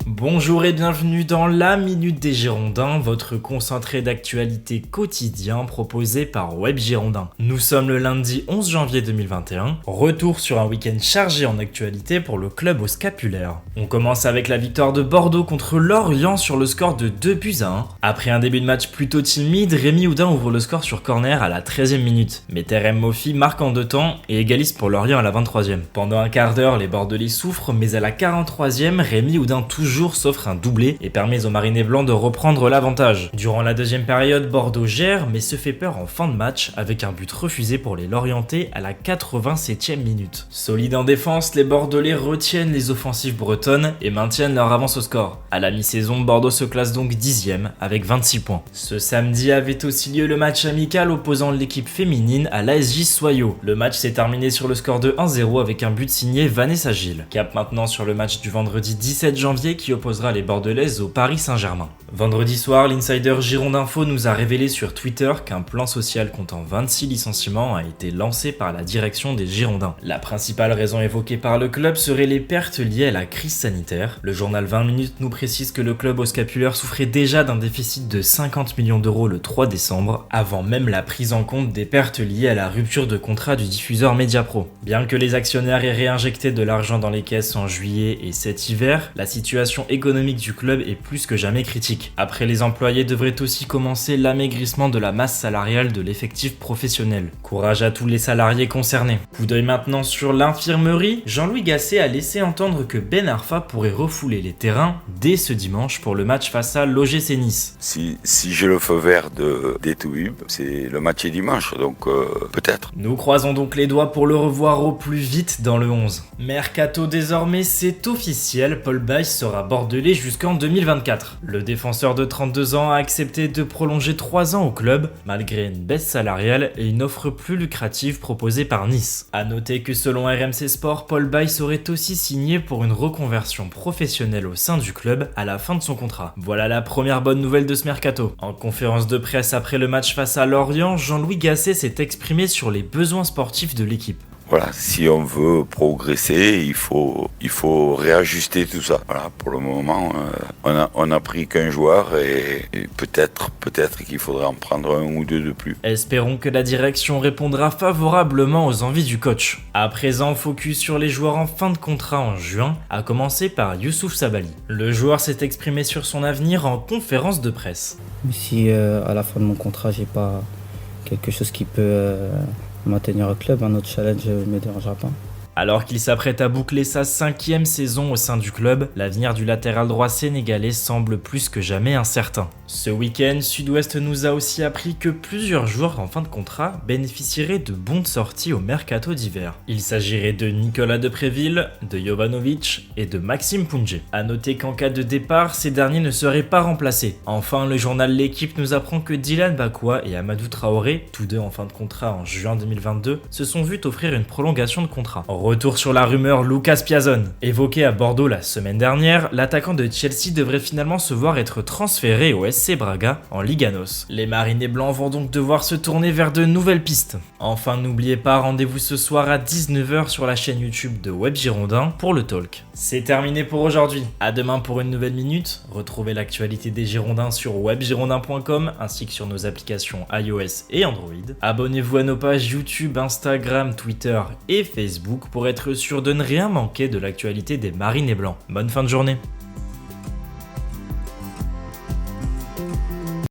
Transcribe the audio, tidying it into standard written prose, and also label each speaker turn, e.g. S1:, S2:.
S1: Bonjour et bienvenue dans la Minute des Girondins, votre concentré d'actualité quotidien proposé par Web Girondin. Nous sommes le lundi 11 janvier 2021, retour sur un week-end chargé en actualité pour le club au scapulaire. On commence avec la victoire de Bordeaux contre Lorient sur le score de 2-1. Après un début de match plutôt timide, Rémi Oudin ouvre le score sur corner à la 13e minute. Mais Terem Moffi marque en 2 temps et égalise pour Lorient à la 23e. Pendant un quart d'heure, les Bordelais souffrent, mais à la 43e, Rémi Oudin toujours s'offre un doublé et permet aux Marinés Blancs de reprendre l'avantage. Durant la deuxième période, Bordeaux gère mais se fait peur en fin de match avec un but refusé pour les Lorientais à la 87e minute. Solide en défense, les Bordelais retiennent les offensives bretonnes et maintiennent leur avance au score. À la mi-saison, Bordeaux se classe donc 10e avec 26 points. Ce samedi avait aussi lieu le match amical opposant l'équipe féminine à l'ASJ Soyaux. Le match s'est terminé sur le score de 1-0 avec un but signé Vanessa Gilles. Cap maintenant sur le match du vendredi 17 janvier qui opposera les Bordelaises au Paris Saint-Germain. Vendredi soir, l'insider Girondinfo nous a révélé sur Twitter qu'un plan social comptant 26 licenciements a été lancé par la direction des Girondins. La principale raison évoquée par le club serait les pertes liées à la crise sanitaire. Le journal 20 minutes nous précise que le club au scapulaire souffrait déjà d'un déficit de 50 millions d'euros le 3 décembre, avant même la prise en compte des pertes liées à la rupture de contrat du diffuseur Mediapro. Bien que les actionnaires aient réinjecté de l'argent dans les caisses en juillet et cet hiver, la situation économique du club est plus que jamais critique. Après les employés devrait aussi commencer l'amaigrissement de la masse salariale de l'effectif professionnel. Courage à tous les salariés concernés. Coup d'œil maintenant sur l'infirmerie. Jean-Louis Gasset a laissé entendre que Ben Arfa pourrait refouler les terrains dès ce dimanche pour le match face à l'OGC Nice.
S2: Si j'ai le feu vert des Toubib, c'est le match est dimanche, donc peut-être.
S1: Nous croisons donc les doigts pour le revoir au plus vite dans le 11. Mercato désormais, c'est officiel, Paul Baïs sera bordelais jusqu'en 2024. Le défenseur de 32 ans a accepté de prolonger 3 ans au club, malgré une baisse salariale et une offre plus lucrative proposée par Nice. A noter que selon RMC Sport, Paul Baïs aurait aussi signé pour une reconversion professionnelle au sein du club à la fin de son contrat. Voilà la première bonne nouvelle de ce mercato. En conférence de presse après le match face à Lorient, Jean-Louis Gasset s'est exprimé sur les besoins sportifs de l'équipe.
S2: Voilà, si on veut progresser, il faut réajuster tout ça. Voilà, pour le moment, on a pris qu'un joueur et peut-être qu'il faudra en prendre un ou deux de plus.
S1: Espérons que la direction répondra favorablement aux envies du coach. À présent, focus sur les joueurs en fin de contrat en juin, à commencer par Youssouf Sabaly. Le joueur s'est exprimé sur son avenir en conférence de presse.
S3: Si à la fin de mon contrat, j'ai pas quelque chose qui peut maintenir au club, un autre challenge ne me dérangera pas.
S1: Alors qu'il s'apprête à boucler sa 5e saison au sein du club, l'avenir du latéral droit sénégalais semble plus que jamais incertain. Ce week-end, Sud-Ouest nous a aussi appris que plusieurs joueurs en fin de contrat bénéficieraient de bons de sortie au mercato d'hiver. Il s'agirait de Nicolas Depréville, de Jovanovic et de Maxime Pounjé. A noter qu'en cas de départ, ces derniers ne seraient pas remplacés. Enfin, le journal L'équipe nous apprend que Dylan Bakwa et Amadou Traoré, tous deux en fin de contrat en juin 2022, se sont vus offrir une prolongation de contrat. Retour sur la rumeur Lucas Piazon. Évoqué à Bordeaux la semaine dernière, l'attaquant de Chelsea devrait finalement se voir être transféré au SC Braga en Liga NOS. Les Marinés Blancs vont donc devoir se tourner vers de nouvelles pistes. Enfin, n'oubliez pas, rendez-vous ce soir à 19h sur la chaîne YouTube de Web Girondin pour le talk. C'est terminé pour aujourd'hui. À demain pour une nouvelle minute. Retrouvez l'actualité des Girondins sur webgirondin.com ainsi que sur nos applications iOS et Android. Abonnez-vous à nos pages YouTube, Instagram, Twitter et Facebook pour être sûr de ne rien manquer de l'actualité des Marinés Blancs. Bonne fin de journée.